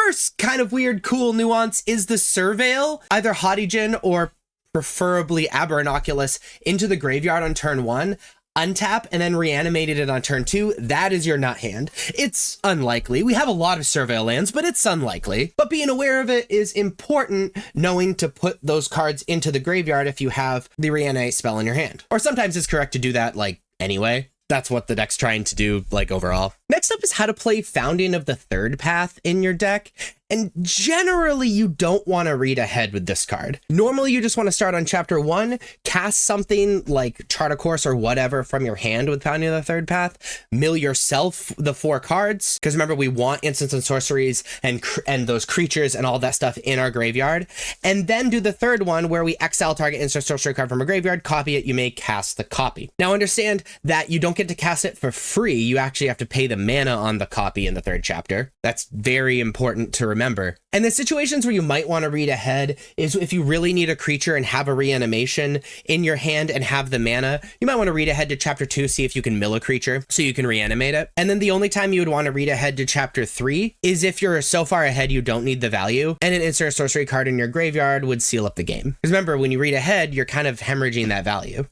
first kind of weird, cool nuance is the Surveil, either Haughtygen or preferably Aberranoculus, into the graveyard on turn 1, untap, and then reanimated it on turn 2. That is your nut hand. It's unlikely. We have a lot of Surveil lands, but it's unlikely. But being aware of it is important, knowing to put those cards into the graveyard if you have the reanimate spell in your hand. Or sometimes it's correct to do that, like, anyway. That's what the deck's trying to do, like, overall. Next up is how to play Founding of the Third Path in your deck. And generally, you don't want to read ahead with this card. Normally, you just want to start on chapter 1, cast something like Chart a Course or whatever from your hand with Founding of the Third Path, mill yourself the 4 cards, because remember, we want instants and sorceries and those creatures and all that stuff in our graveyard, and then do the third one where we exile target instant sorcery card from a graveyard, copy it, you may cast the copy. Now, understand that you don't get to cast it for free. You actually have to pay the mana on the copy in the 3rd chapter. That's very important to remember. And the situations where you might want to read ahead is if you really need a creature and have a reanimation in your hand and have the mana, you might want to read ahead to chapter 2, see if you can mill a creature so you can reanimate it. And then the only time you would want to read ahead to chapter 3 is if you're so far ahead you don't need the value and an instant sorcery card in your graveyard would seal up the game. Because remember, when you read ahead, you're kind of hemorrhaging that value.